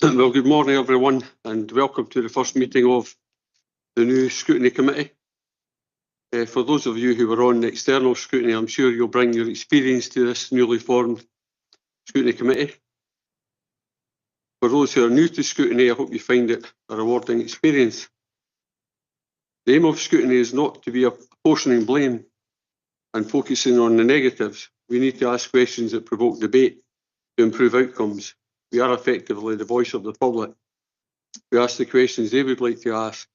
Well, good morning, everyone, and welcome to the first meeting of the new Scrutiny Committee. For those of you who were on the external scrutiny, I'm sure you'll bring your experience to this newly formed Scrutiny Committee. For those who are new to scrutiny, I hope you find it a rewarding experience. The aim of scrutiny is not to be apportioning blame and focusing on the negatives. We need to ask questions that provoke debate to improve outcomes. We are effectively the voice of the public. We ask the questions they would like to ask.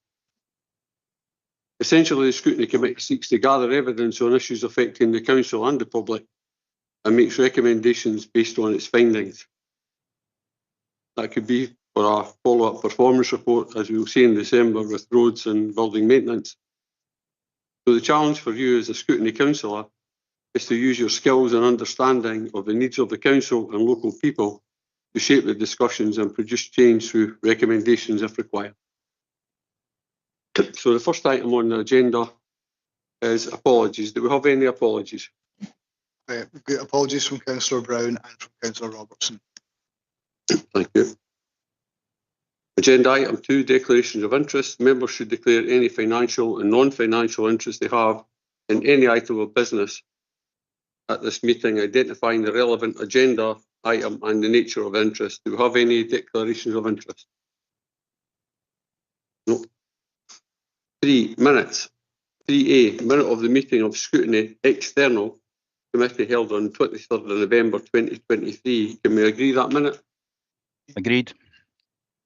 Essentially, the Scrutiny Committee seeks to gather evidence on issues affecting the Council and the public and makes recommendations based on its findings. That could be for a follow-up performance report, as we will see in December, with roads and building maintenance. So the challenge for you as a Scrutiny Councillor is to use your skills and understanding of the needs of the Council and local people to shape the discussions and produce change through recommendations if required. So the first item on the agenda is apologies. Do we have any apologies? We've got apologies from Councillor Brown and from Councillor Robertson. Thank you. Agenda item 2, declarations of interest. Members should declare any financial and non-financial interest they have in any item of business at this meeting, identifying the relevant agenda item and the nature of interest. Do we have any declarations of interest? No. 3, minutes. 3A, minute of the meeting of Scrutiny External Committee held on 23rd of November 2023. Can we agree that minute? Agreed.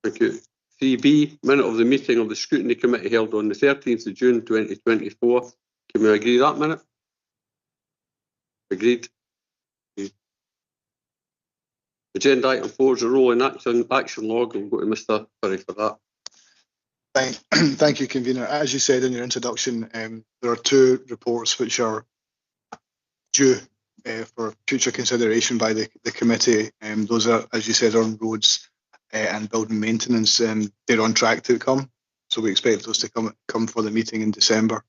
Thank you. 3B, minute of the meeting of the Scrutiny Committee held on the 13th of June 2024. Can we agree that minute? Agreed. Agenda item 4 is a rolling action log. We'll go to Mr. Curry for that. Thank you, Convener. As you said in your introduction, there are 2 reports which are due for future consideration by the committee. Those are, as you said, on roads and building maintenance. They're on track to come, so we expect those to come for the meeting in December.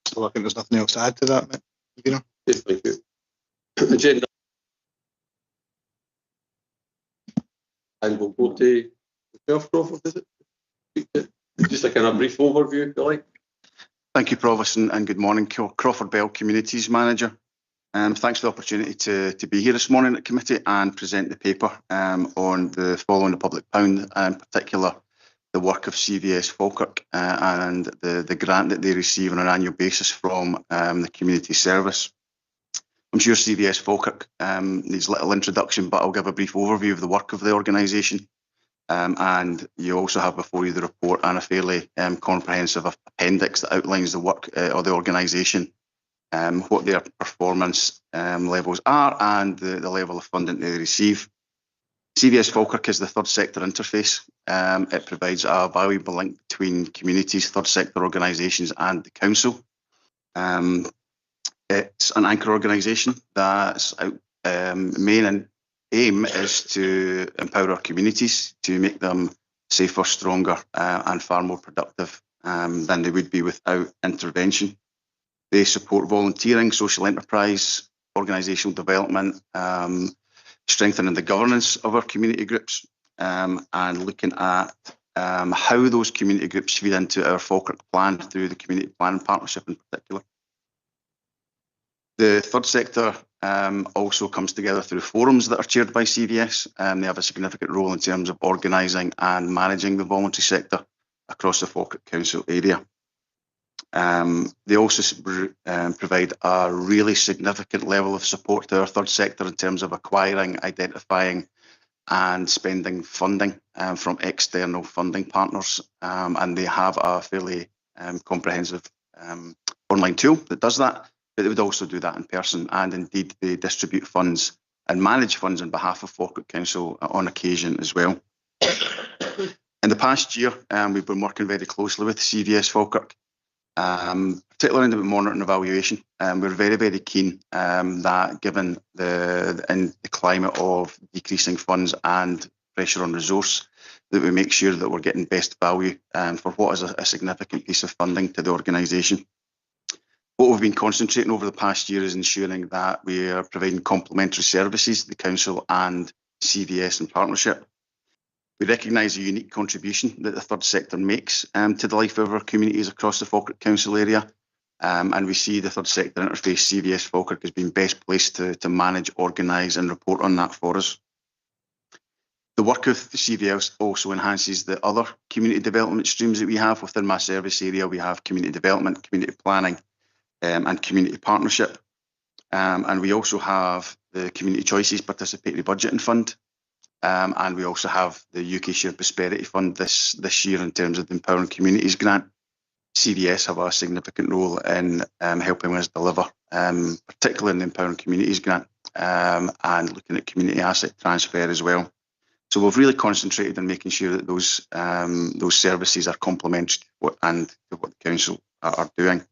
So I think there's nothing else to add to that, Convener. Yes, thank you. Agenda. And we'll go to Crawford, is it? Just a kind of brief overview, if you like. Thank you, Provost, and good morning. Crawford Bell, Communities Manager. Thanks for the opportunity to be here this morning at committee and present the paper on the following the public pound, and in particular the work of CVS Falkirk and the grant that they receive on an annual basis from the community service. I'm sure CVS Falkirk needs little introduction, but I'll give a brief overview of the work of the organisation. And you also have before you the report and a fairly comprehensive appendix that outlines the work of the organisation, what their performance levels are and the level of funding they receive. CVS Falkirk is the third sector interface. It provides a valuable link between communities, third sector organisations and the council. It's an anchor organisation that's main aim is to empower our communities to make them safer, stronger and far more productive than they would be without intervention. They support volunteering, social enterprise, organisational development, strengthening the governance of our community groups and looking at how those community groups feed into our Falkirk plan through the community planning partnership in particular. The third sector also comes together through forums that are chaired by CVS. They have a significant role in terms of organising and managing the voluntary sector across the Falkirk Council area. They also provide a really significant level of support to our third sector in terms of acquiring, identifying and spending funding from external funding partners. And they have a fairly comprehensive online tool that does that. But they would also do that in person, and indeed they distribute funds and manage funds on behalf of Falkirk Council on occasion as well. In the past year, we've been working very closely with CVS Falkirk, particularly in the monitoring and evaluation. We're very, very keen that given the climate of decreasing funds and pressure on resource, that we make sure that we're getting best value for what is a significant piece of funding to the organisation. What we've been concentrating over the past year is ensuring that we are providing complementary services to the council and CVS in partnership. We recognise the unique contribution that the third sector makes to the life of our communities across the Falkirk Council area. And we see the third sector interface, CVS Falkirk, as being best placed to manage, organise and report on that for us. The work of the CVS also enhances the other community development streams that we have within my service area. We have community development, community planning and community partnership. And we also have the Community Choices Participatory Budgeting Fund. And we also have the UK Shared Prosperity Fund this year in terms of the Empowering Communities grant. CVS have a significant role in helping us deliver, particularly in the Empowering Communities grant, and looking at community asset transfer as well. So we've really concentrated on making sure that those services are complementary to what the council are doing.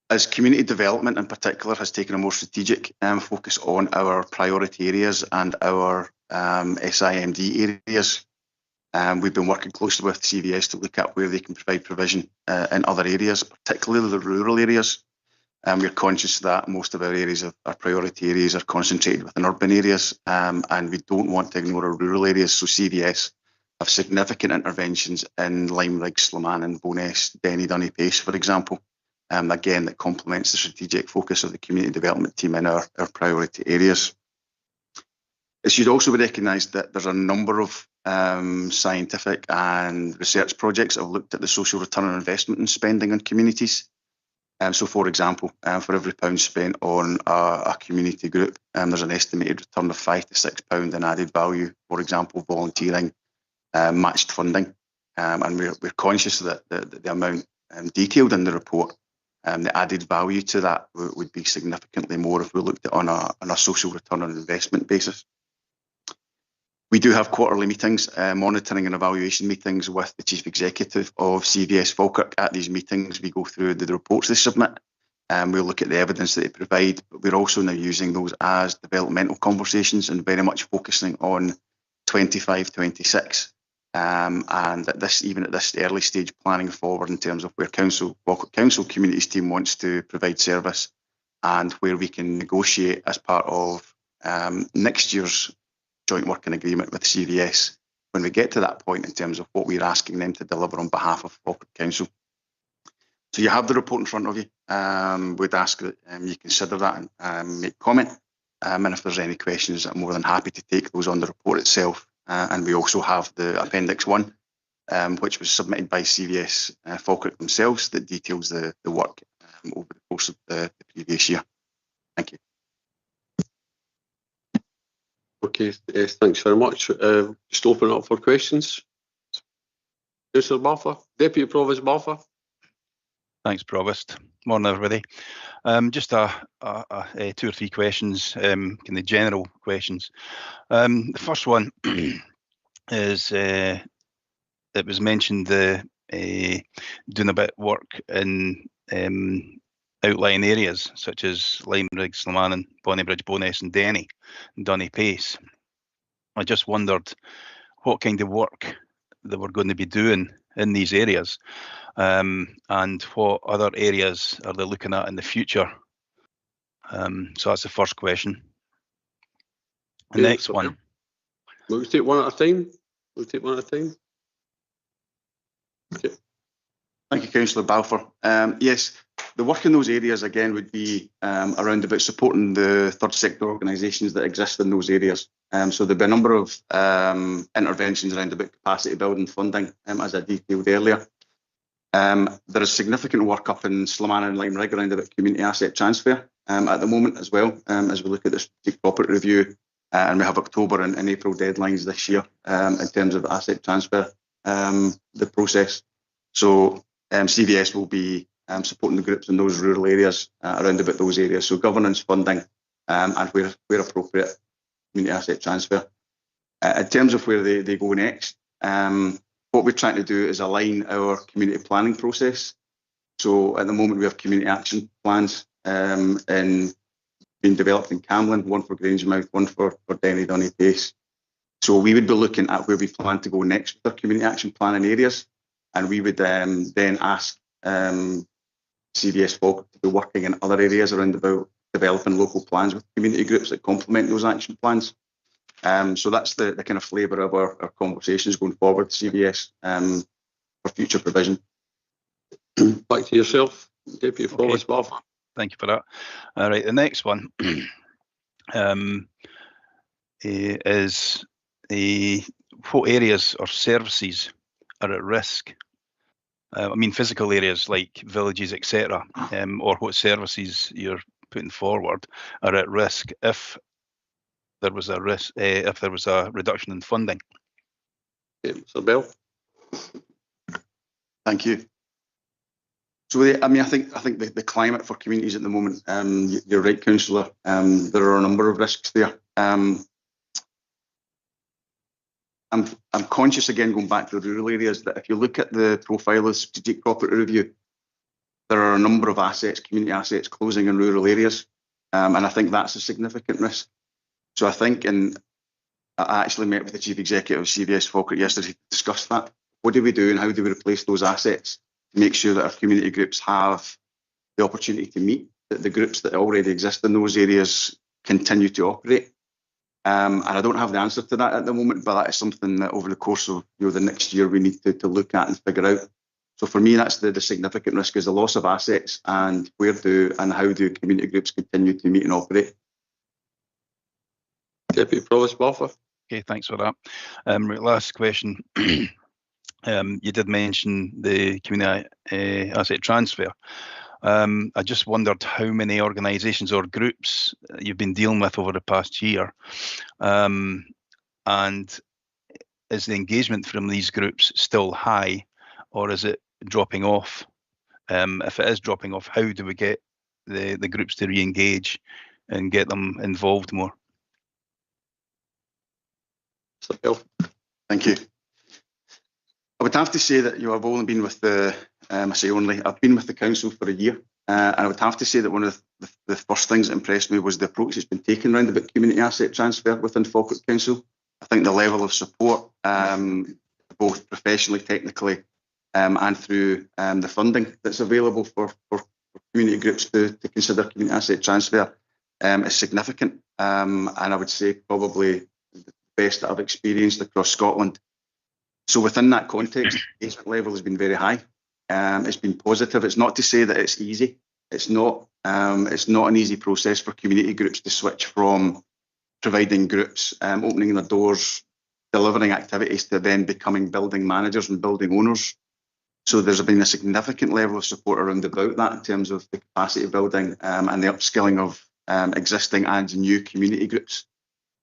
As community development in particular has taken a more strategic focus on our priority areas and our SIMD areas, we've been working closely with CVS to look at where they can provide provision in other areas, particularly the rural areas. We're conscious that most of our areas, our priority areas, are concentrated within urban areas, and we don't want to ignore our rural areas. So CVS have significant interventions in Limerick, Slamanan, Bowness, Denny, Dunny Pace, for example. Again, that complements the strategic focus of the community development team in our priority areas. It should also be recognised that there's a number of scientific and research projects that have looked at the social return on investment and spending on communities. So, for example, for every £1 spent on a community group, there's an estimated return of £5 to £6 in added value, for example, volunteering, matched funding. And we're conscious that the amount detailed in the report, the added value to that would be significantly more if we looked at on a social return on investment basis. We do have quarterly meetings, monitoring and evaluation meetings with the Chief Executive of CVS Falkirk. At these meetings, we go through the reports they submit, and we'll look at the evidence that they provide, but we're also now using those as developmental conversations and very much focusing on 25-26. And even at this early stage, planning forward in terms of where Falkirk Council Communities team wants to provide service and where we can negotiate as part of next year's joint working agreement with CVS when we get to that point in terms of what we're asking them to deliver on behalf of Falkirk Council. So you have the report in front of you. We'd ask that you consider that and make comment. And if there's any questions, I'm more than happy to take those on the report itself. And we also have the Appendix 1, which was submitted by CVS Falkirk themselves, that details the work over the course of the previous year. Thank you. Okay, thanks very much. Just open it up for questions. Councillor Balfour, Deputy Provost Balfour. Thanks, Provost. Morning, everybody. Just 2 or 3 questions, kind of general questions. The first one is it was mentioned doing a bit of work in outlying areas such as Limerick, Slamanan, Bonnybridge, Bowness and Denny and Dunny Pace. I just wondered what kind of work that we're going to be doing in these areas, and what other areas are they looking at in the future. So that's the first question. The next one. We'll take one at a time. Okay. Thank you, Councillor Balfour. Yes, the work in those areas again would be around about supporting the third sector organisations that exist in those areas. So there'll be a number of interventions around about capacity building funding, as I detailed earlier. There is significant work up in Slamanan and Limerick around about community asset transfer at the moment as well, as we look at the strategic property review, and we have October and April deadlines this year in terms of asset transfer, the process. So CVS will be supporting the groups in those rural areas around about those areas. So governance, funding, and where appropriate, community asset transfer. In terms of where they go next, what we're trying to do is align our community planning process. So at the moment we have community action plans being developed in Camlin, one for Grangemouth, one for Denny, Dunny Pace. So we would be looking at where we plan to go next with our community action planning areas. And we would then ask CVS Falkirk to be working in other areas around about developing local plans with community groups that complement those action plans. So that's the kind of flavour of our conversations going forward, CVS, for future provision. Back to yourself, Deputy Provost Balfour. Thank you for that. All right, the next one is what areas or services are at risk? I mean, physical areas like villages, etc., or what services you're putting forward are at risk if there was a risk, if there was a reduction in funding. Mr. Bell. Thank you. So, I mean, I think the climate for communities at the moment, you're right, Councillor, there are a number of risks there. I'm conscious, again, going back to the rural areas, that if you look at the profile of the strategic property review, there are a number of assets, community assets, closing in rural areas, and I think that's a significant risk. So I think, and I actually met with the Chief Executive of CVS Falkirk yesterday to discuss that. What do we do and how do we replace those assets to make sure that our community groups have the opportunity to meet, that the groups that already exist in those areas continue to operate? And I don't have the answer to that at the moment, but that is something that over the course of the next year we need to look at and figure out. So for me, that's the significant risk, is the loss of assets, and where do and how do community groups continue to meet and operate? Deputy Provost Balfour. Okay, thanks for that. Right, last question. You did mention the community asset transfer. I just wondered how many organisations or groups you've been dealing with over the past year, and is the engagement from these groups still high, or is it dropping off? If it is dropping off, how do we get the groups to re-engage and get them involved more? Mr. Bell. Thank you. I would have to say that I've only been with I've been with the council for a year, and I would have to say that one of the first things that impressed me was the approach that's been taken around about community asset transfer within Falkirk Council. I think the level of support, both professionally, technically, and through the funding that's available for community groups to consider community asset transfer is significant, and I would say probably the best that I've experienced across Scotland. So within that context, the engagement level has been very high. It's been positive. It's not to say that it's easy. It's not an easy process for community groups to switch from providing groups, opening their doors, delivering activities, to then becoming building managers and building owners. So there's been a significant level of support around about that in terms of the capacity building and the upskilling of existing and new community groups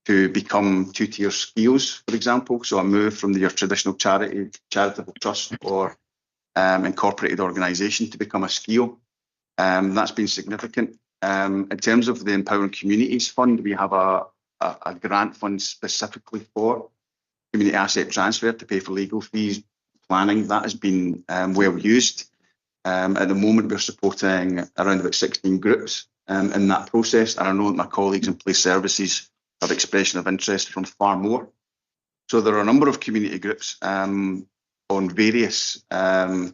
to become two-tier SKIOs, for example. So a move from your traditional charitable trust or incorporated organisation to become a SKIO. That's been significant. In terms of the Empowering Communities Fund, we have a grant fund specifically for community asset transfer to pay for legal fees, planning. That has been well used. At the moment, we're supporting around about 16 groups in that process. And I know that my colleagues in Police Services have expression of interest from far more. So there are a number of community groups on various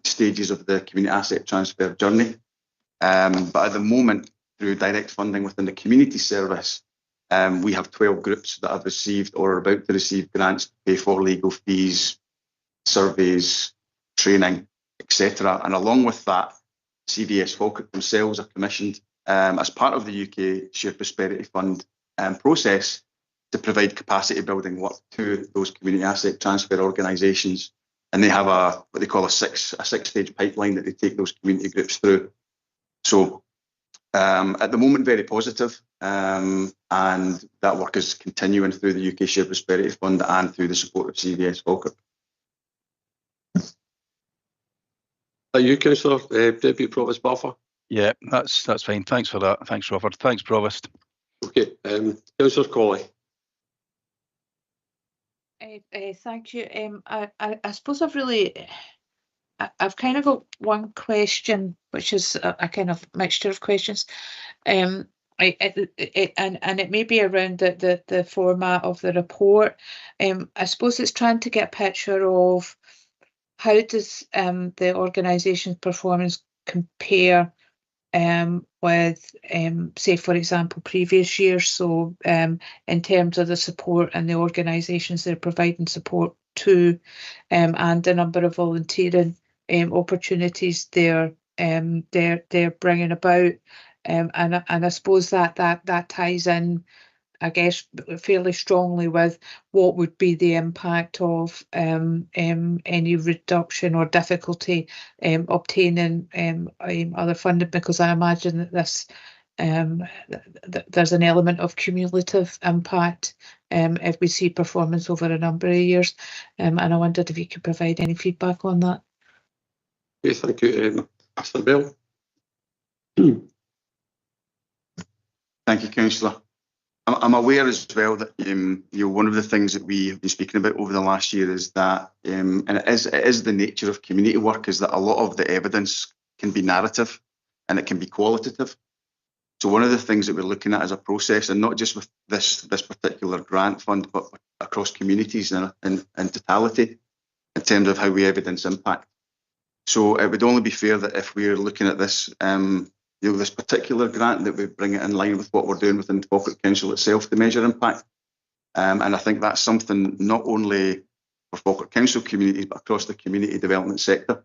stages of the community asset transfer journey. But at the moment, through direct funding within the community service, we have 12 groups that have received or are about to receive grants to pay for legal fees, surveys, training, etc. And along with that, CVS Falkirk themselves are commissioned as part of the UK Shared Prosperity Fund process to provide capacity building work to those community asset transfer organisations. And they have what they call a six-stage pipeline that they take those community groups through. So at the moment, very positive, and that work is continuing through the UK Shared Prosperity Fund and through the support of CVS Falkirk. Are you, Councillor, Deputy Provost Balfour? Yeah, that's fine. Thanks for that. Thanks, Robert. Thanks, Provost. Okay, Councillor Colley. Thank you. I suppose I've kind of got one question, which is a kind of mixture of questions, and it may be around the format of the report. I suppose it's trying to get a picture of how does the organisation's performance compare with, say, for example, previous years. So in terms of the support and the organisations they're providing support to, and the number of volunteering opportunities they're bringing about, and I suppose that ties in, I guess, fairly strongly with what would be the impact of any reduction or difficulty obtaining other funding, because I imagine that this there's an element of cumulative impact if we see performance over a number of years, and I wondered if you could provide any feedback on that. Yes, thank you, Mr. Bell. Thank you, Councillor. I'm aware as well that one of the things that we have been speaking about over the last year is that, and it is the nature of community work, is that a lot of the evidence can be narrative and it can be qualitative. So one of the things that we're looking at as a process, and not just with this particular grant fund, but across communities in totality, in terms of how we evidence impact. So it would only be fair that if we're looking at this, this particular grant, that we bring it in line with what we're doing within Falkirk Council itself to measure impact. And I think that's something not only for Falkirk Council communities, but across the community development sector.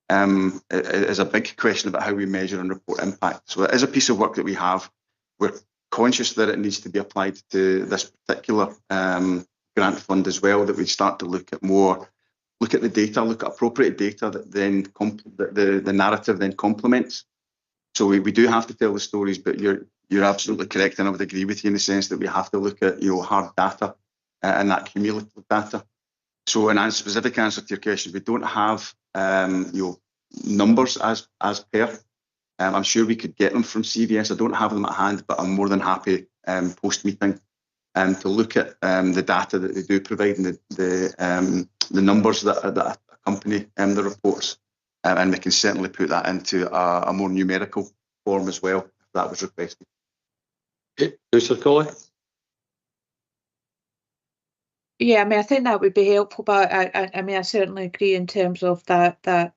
It is a big question about how we measure and report impact. So it is a piece of work that we have. We're conscious that it needs to be applied to this particular grant fund as well, that we start to look at the data, look at appropriate data that then the narrative then complements. So we do have to tell the stories, but you're absolutely correct, and I would agree with you in the sense that we have to look at hard data and that cumulative data. So in a specific answer to your question, we don't have numbers as per. I'm sure we could get them from CVS. I don't have them at hand, but I'm more than happy post meeting to look at the data that they do provide and the numbers that accompany the reports, and we can certainly put that into a more numerical form as well, if that was requested. Okay, Councillor Colley. Yeah, I mean, I think that would be helpful, but I mean, I certainly agree in terms of that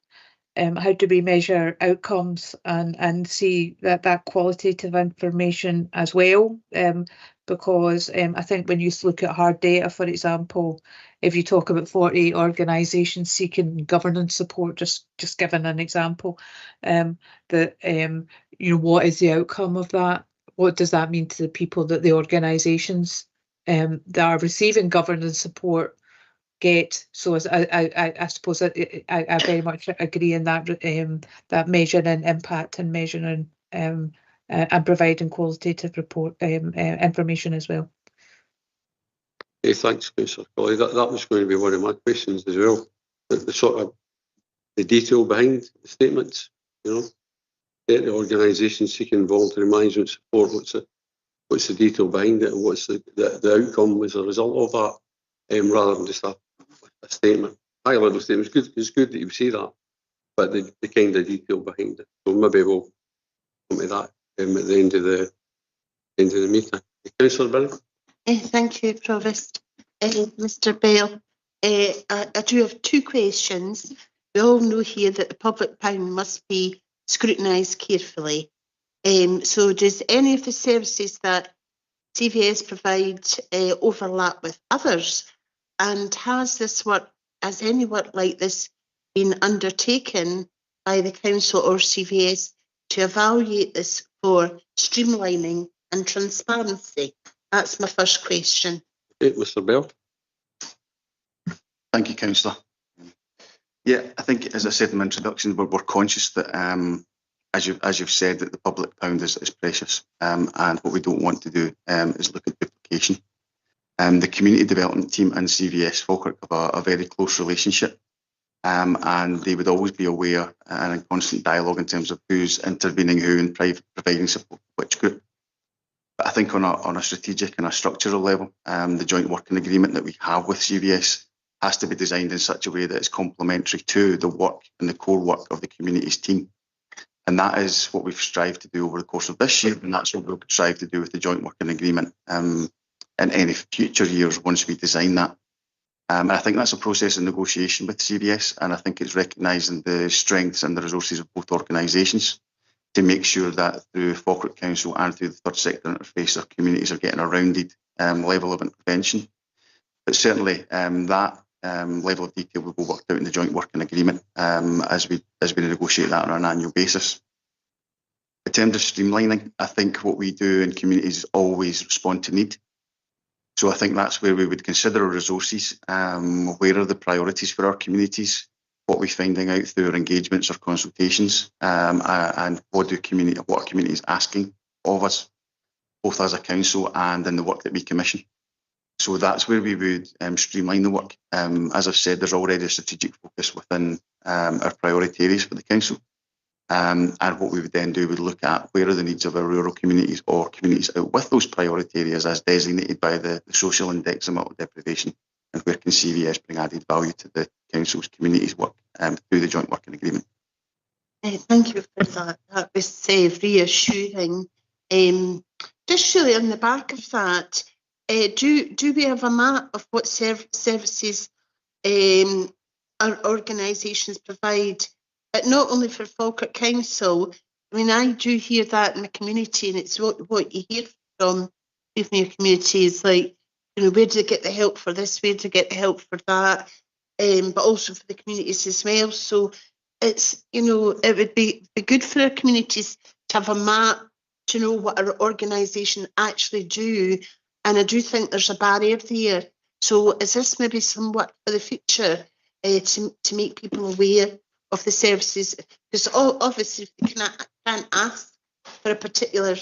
how do we measure outcomes and see that qualitative information as well, because I think when you look at hard data, for example, if you talk about 40 organisations seeking governance support, just giving an example, that what is the outcome of that? What does that mean to the people that the organisations that are receiving governance support get? So I suppose I very much agree in that that measuring impact and measuring and providing qualitative report information as well. Okay, thanks, Councillor Colley. That was going to be one of my questions as well. The sort of the detail behind the statements, get the organisation seeking voluntary management support. What's the detail behind it, and what's the outcome as a result of that, rather than just a statement, high level statement. It's good that you say that, but the kind of detail behind it. So maybe we'll come to that at the end of the meeting. Councillor Bennett. Thank you, Provost. Mr. Bale, I do have two questions. We all know here that the public pound must be scrutinised carefully. So does any of the services that CVS provides overlap with others? And has any work like this been undertaken by the Council or CVS to evaluate this for streamlining and transparency? That's my first question. Okay, Mr. Bell. Thank you, Councillor. Yeah, I think, as I said in my introduction, we're conscious that, as you've said, that the public pound is precious, and what we don't want to do is look at duplication. The community development team and CVS Falkirk have a very close relationship, and they would always be aware and in constant dialogue in terms of who's intervening who and providing support for which group. But I think on a strategic and a structural level, the joint working agreement that we have with CVS has to be designed in such a way that it's complementary to the work and the core work of the communities team. And that is what we've strived to do over the course of this year, and that's what we'll strive to do with the joint working agreement in any future years once we design that. And I think that's a process of negotiation with CVS, and I think it's recognising the strengths and the resources of both organisations. to make sure that through Falkirk Council and through the third sector interface, our communities are getting a rounded level of intervention. But certainly that level of detail will be worked out in the joint working agreement as we negotiate that on an annual basis. In terms of streamlining, I think what we do in communities is always respond to need. So I think that's where we would consider our resources. Where are the priorities for our communities? What are we finding out through our engagements or consultations? And what are communities asking of us, both as a council and in the work that we commission? So that's where we would streamline the work. As I've said, there's already a strategic focus within our priority areas for the council. And what we would then do, we'd look at where are the needs of our rural communities or communities out with those priority areas as designated by the social index of multiple deprivation, and where can CVS bring added value to the council's communities work through the joint working agreement. Thank you for that. That was reassuring. Just really on the back of that, do we have a map of what services our organisations provide? But not only for Falkirk Council. I mean, I do hear that in the community, and it's what you hear from people in your community is like, you know, where do they get the help for this? Where do they get the help for that? But also for the communities as well. So it's, you know, it would be good for our communities to have a map to know what our organisation actually do. And I do think there's a barrier there. So is this maybe somewhat for the future to make people aware of the services? Because obviously if they can't ask for a particular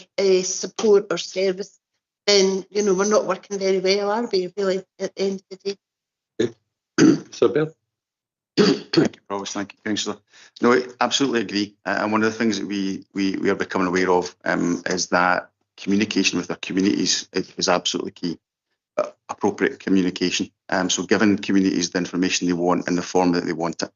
support or service, then, you know, we're not working very well, are we, really, at the end of the day? Sir Bill? Thank you, Provost. Thank you, Councillor. No, I absolutely agree. And one of the things that we are becoming aware of is that communication with our communities is absolutely key. Appropriate communication. So giving communities the information they want in the form that they want it.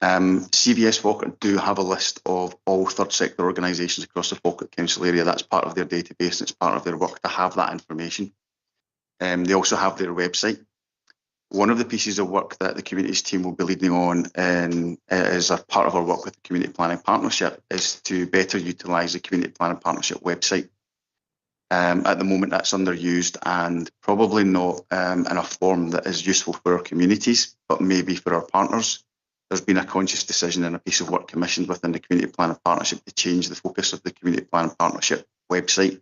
CVS Falkirk do have a list of all third sector organisations across the Falkirk Council area. That's part of their database and it's part of their work to have that information. They also have their website. One of the pieces of work that the communities team will be leading on as a part of our work with the Community Planning Partnership is to better utilise the Community Planning Partnership website. At the moment that's underused and probably not in a form that is useful for our communities, but maybe for our partners. There's been a conscious decision and a piece of work commissioned within the Community Planning Partnership to change the focus of the Community Planning Partnership website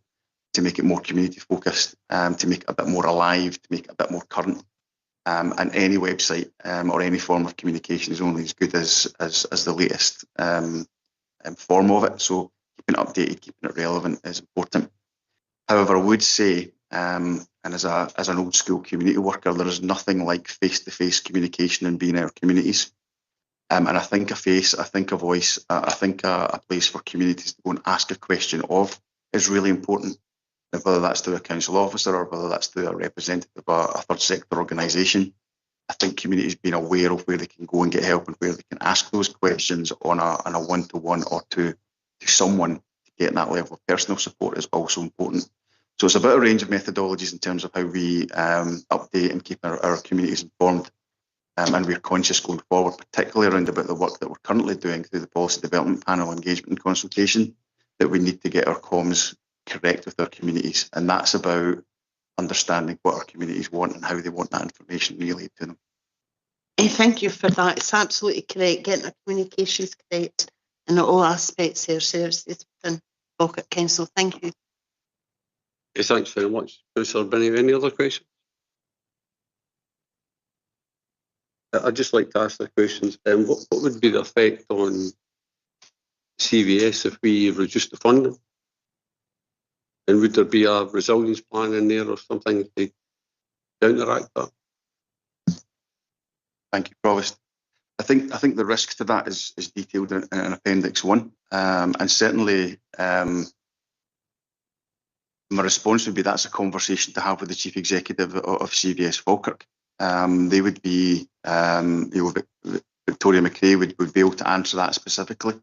to make it more community focused, to make it a bit more alive, to make it a bit more current. And any website or any form of communication is only as good as the latest form of it. So keeping it updated, keeping it relevant is important. However, I would say, and as an old school community worker, there is nothing like face-to-face communication and being in our communities. And I think a face, I think a voice, I think a place for communities to go and ask a question of is really important. Whether that's through a council officer or whether that's through a representative of a third sector organisation, I think communities being aware of where they can go and get help and where they can ask those questions on a one-to-one or to someone to get that level of personal support is also important. So it's about a range of methodologies in terms of how we update and keep our communities informed. And we're conscious going forward, particularly around about the work that we're currently doing through the Policy Development Panel engagement and consultation, that we need to get our comms correct with our communities. And that's about understanding what our communities want and how they want that information relayed to them. Thank you for that. It's absolutely correct, getting our communications correct in all aspects of our services within Falkirk Council. Thank you. Thanks very much. Councillor Binney, any other questions? I'd just like to ask the questions. What would be the effect on CVS if we reduce the funding? And would there be a resilience plan in there or something to counteract that? Thank you, Provost. I think the risk to that is detailed in Appendix 1, and certainly my response would be that's a conversation to have with the Chief Executive of CVS Falkirk. They would be, Victoria McRae would be able to answer that specifically.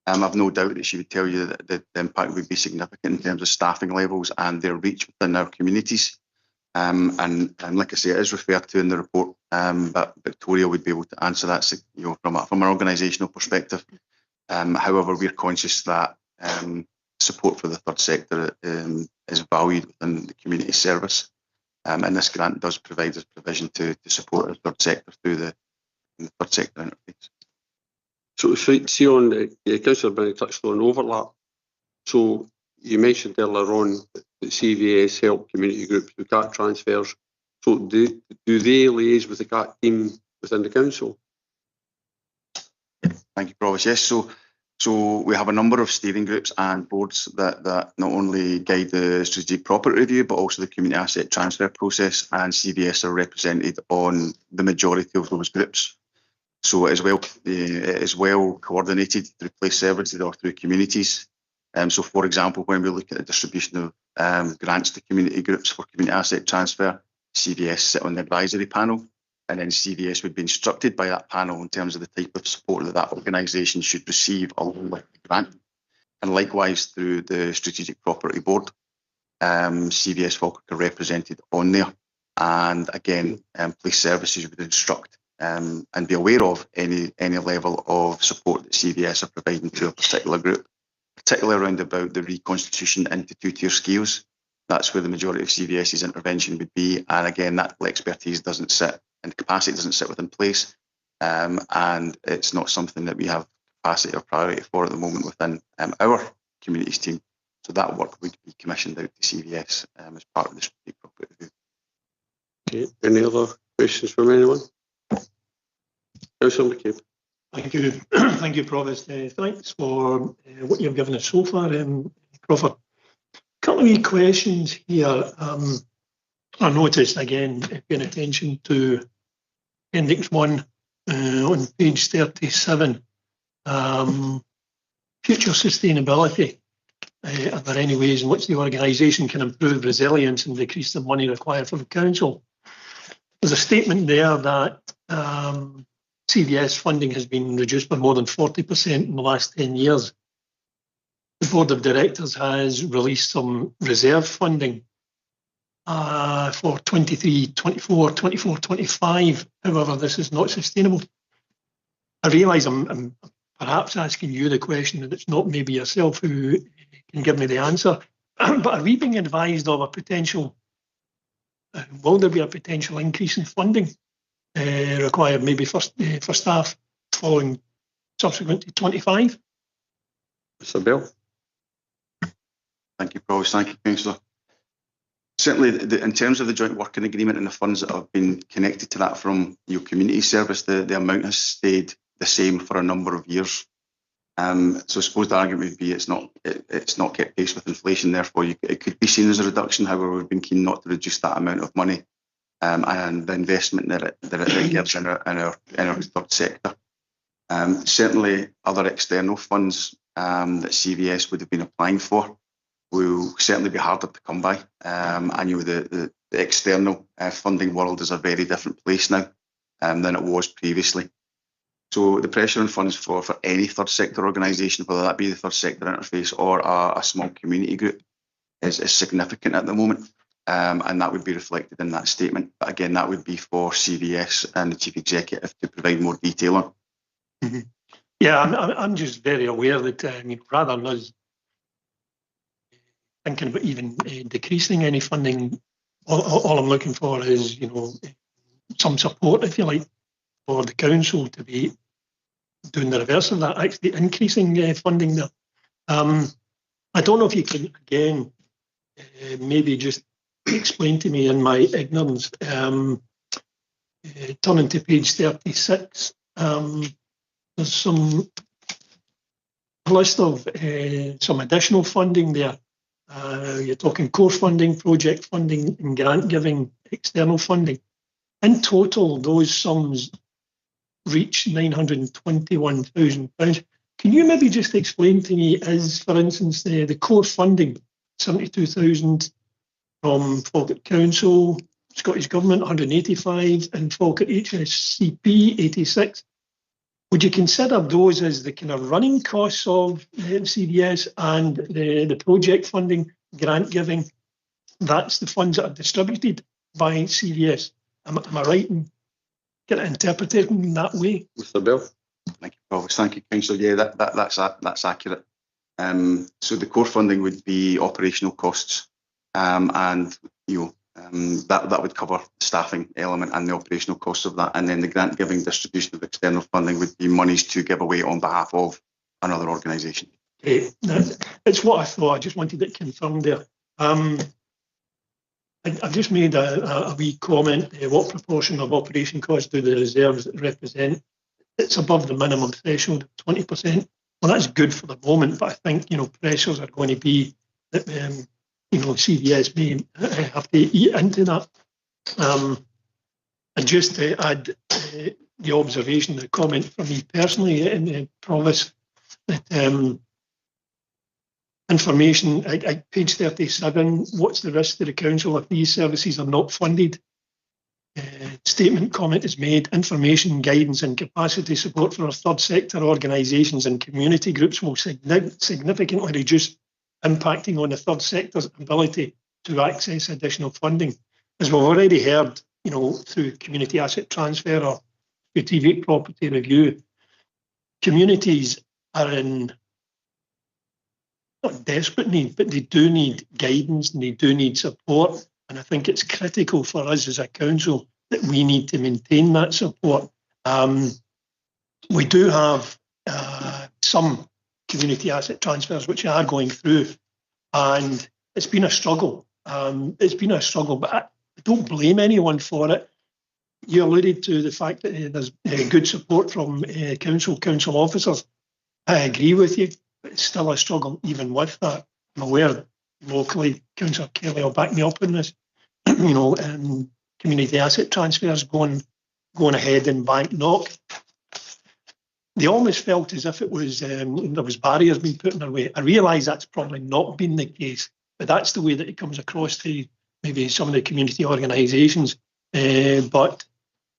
I've no doubt that she would tell you that the impact would be significant in terms of staffing levels and their reach within our communities. And like I say, it is referred to in the report, but Victoria would be able to answer that, you know, from an organisational perspective. However, we're conscious that support for the third sector is valued within the community service. And this grant does provide us provision to support the third sector through the third sector interface. So see on the Councillor Bennett touched on overlap. So you mentioned earlier on that CVS help community groups with GAT transfers. So do they liaise with the GAT team within the council? Thank you, Provost. Yes, so we have a number of steering groups and boards that not only guide the strategic property review, but also the community asset transfer process, and CVS are represented on the majority of those groups. So it is well coordinated through place services or through communities. So, for example, when we look at the distribution of grants to community groups for community asset transfer, CVS sit on the advisory panel, and then CVS would be instructed by that panel in terms of the type of support that organisation should receive along with the grant. And likewise through the Strategic Property Board, CVS Falkirk are represented on there. And again, police services would instruct and be aware of any level of support that CVS are providing to a particular group, particularly around about the reconstitution into two-tier scales. That's where the majority of CVS's intervention would be. And again, that expertise doesn't sit and capacity doesn't sit within place. And it's not something that we have capacity or priority for at the moment within our communities team. So that work would be commissioned out to CVS as part of the strategic property review. Okay. Any other questions from anyone? Councillor McCabe. Thank you. Thank you, Provost. Thanks for what you've given us so far, Crawford. A couple of wee questions here. I noticed again, paying attention to Appendix 1 on page 37, future sustainability. Are there any ways in which the organisation can improve resilience and decrease the money required for the council? There's a statement there that CVS funding has been reduced by more than 40% in the last 10 years. The Board of Directors has released some reserve funding for 23, 24, 24, 25. However, this is not sustainable. I realise I'm perhaps asking you the question, and it's not maybe yourself who can give me the answer, but are we being advised of a potential, will there be a potential increase in funding required maybe for staff following subsequent to 25? Mr. Bell. Thank you, Provost. Thank you, Councillor. Certainly, in terms of the joint working agreement and the funds that have been connected to that from your community service, the amount has stayed the same for a number of years. So I suppose the argument would be it's not kept pace with inflation, therefore it could be seen as a reduction. However, we've been keen not to reduce that amount of money and the investment that it gives in our third sector. Certainly, other external funds that CVS would have been applying for will certainly be harder to come by. And the external funding world is a very different place now than it was previously. So the pressure on funds for any third sector organisation, whether that be the third sector interface or a small community group, is significant at the moment. And that would be reflected in that statement. But again, that would be for CVS and the Chief Executive to provide more detail on. Mm-hmm. Yeah, I'm just very aware that rather than us thinking about even decreasing any funding, all I'm looking for is, some support, if you like, for the council to be doing the reverse of that, actually increasing funding there. I don't know if you can, again, maybe just explain to me in my ignorance, turning to page 36, there's some list of some additional funding there. You're talking core funding, project funding, and grant giving, external funding. In total, those sums reach £921,000. Can you maybe just explain to me, is, for instance, the core funding, 72,000 from Falkirk Council, Scottish Government, 185, and Falkirk HSCP, 86. Would you consider those as the kind of running costs of CVS and the project funding, grant giving? That's the funds that are distributed by CVS. Am I right in getting interpreted in that way? Mr. Bell. Thank you, Provost. Thank you, Councillor. Yeah, that's accurate. So the core funding would be operational costs, and that would cover the staffing element and the operational costs of that. And then the grant giving distribution of external funding would be monies to give away on behalf of another organisation. Great. It's what I thought. I just wanted it confirmed there. I've just made a wee comment. What proportion of operation costs do the reserves represent? It's above the minimum threshold of 20%. Well, that's good for the moment, but I think, pressures are going to be that, CVS may have to eat into that. And just to add the observation, the comment from me personally in Provost, that information at page 37, what's the risk to the council if these services are not funded? Statement comment is made, information, guidance and capacity support for our third sector organisations and community groups will significantly reduce impacting on the third sector's ability to access additional funding. As we've already heard, through community asset transfer or strategic property review, communities are in not desperate need, but they do need guidance and they do need support. And I think it's critical for us as a council that we need to maintain that support. We do have some community asset transfers which are going through, and it's been a struggle. But I don't blame anyone for it. You alluded to the fact that there's good support from council officers. I agree with you, but it's still a struggle even with that. I'm aware locally, Councillor Kelly will back me up on this. Community asset transfers going ahead in Bank Knock. They almost felt as if it was there was barriers being put in their way. I realise that's probably not been the case, but that's the way that it comes across to maybe some of the community organisations. But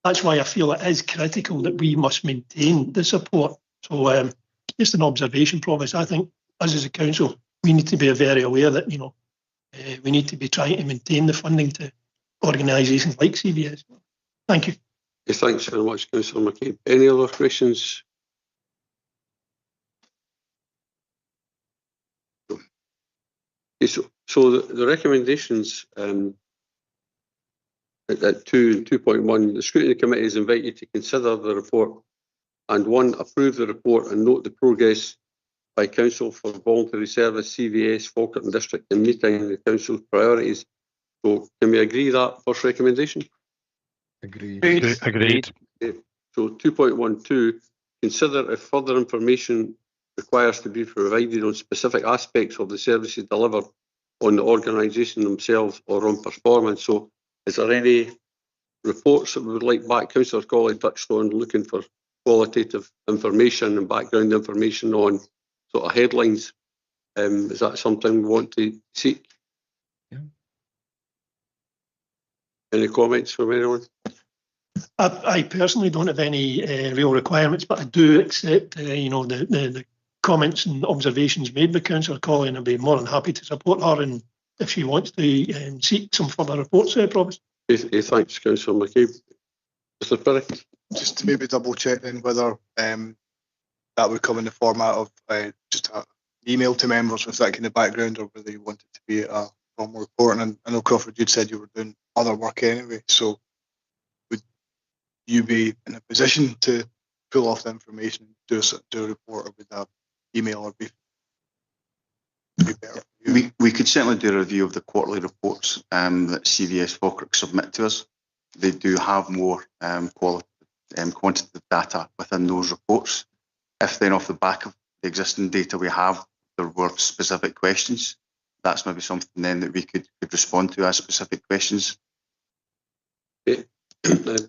that's why I feel it is critical that we must maintain the support. So just an observation, Provost. I think us as a council, we need to be very aware that we need to be trying to maintain the funding to organisations like CVS. Thank you. Thanks very much, Councillor McCabe. Any other questions? So the recommendations at 2.1, the Scrutiny Committee is invited to consider the report and 1, approve the report and note the progress by Council for Voluntary Service, CVS, Falkirk and District in meeting the Council's priorities. So can we agree that first recommendation? Agreed. Agreed. Okay. So 2.12, consider if further information requires to be provided on specific aspects of the services delivered on the organisation themselves or on performance. So is there any reports that we would like back? Councillor Colley touched on looking for qualitative information and background information on sort of headlines. Is that something we want to seek? Yeah. Any comments from anyone? I personally don't have any real requirements, but I do accept the comments and observations made by Councillor Colley, and I'd be more than happy to support her and if she wants to seek some further reports, Provost. Thanks, Councillor McCabe. Mr. Perry? Just to maybe double check then whether that would come in the format of just an email to members with that kind of background, or whether you want it to be a formal report. And I know, Crawford, you'd said you were doing other work anyway, so would you be in a position to pull off the information, do a report, or would that email or be better for you? We could certainly do a review of the quarterly reports that CVS Falkirk submit to us. They do have more quantitative data within those reports. If then off the back of the existing data we have, there were specific questions, that's maybe something then that we could respond to as specific questions. Okay.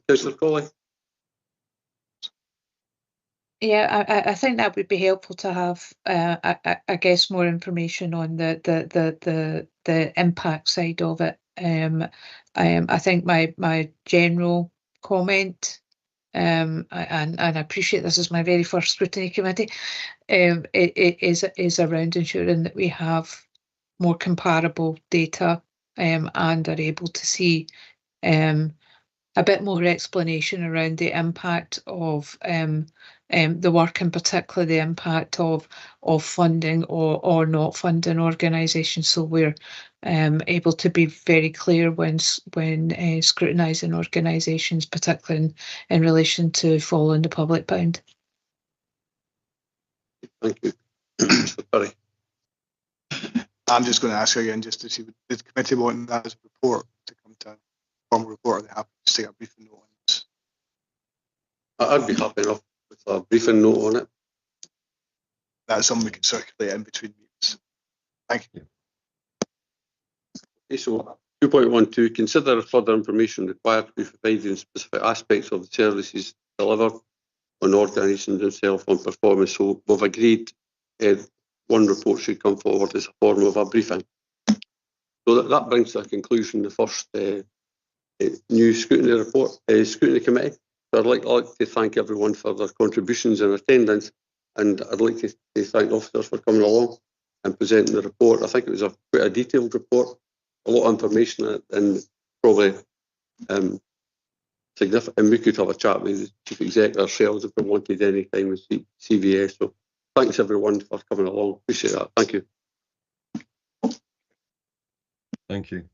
Councillor Colley? Yeah, I think that would be helpful to have, I guess, more information on the impact side of it. I think my general comment, and I appreciate this is my very first scrutiny committee, it is around ensuring that we have more comparable data and are able to see a bit more explanation around the impact of the work, and particularly the impact of funding or not funding organisations, so we're able to be very clear when scrutinising organisations, particularly in relation to following the public bound. Thank you. Mr. Perry. I'm just going to ask again, just to see, did the committee want that as a report to come to a formal report? Are they happy to take a briefing note on this? I'd be happy enough with a briefing note on it. That's something we can circulate in between meetings. Thank you. Okay, so 2.12, consider further information required to be provided in specific aspects of the services delivered on organisations themselves on performance. So we've agreed one report should come forward as a form of a briefing. So that brings to a conclusion the first new scrutiny report, scrutiny committee. So I'd like to thank everyone for their contributions and attendance, and I'd like to thank officers for coming along and presenting the report. I think it was quite a detailed report, a lot of information in it, and probably significant. And we could have a chat with the chief exec ourselves if we wanted any time with CVS. So thanks everyone for coming along. Appreciate that. Thank you. Thank you.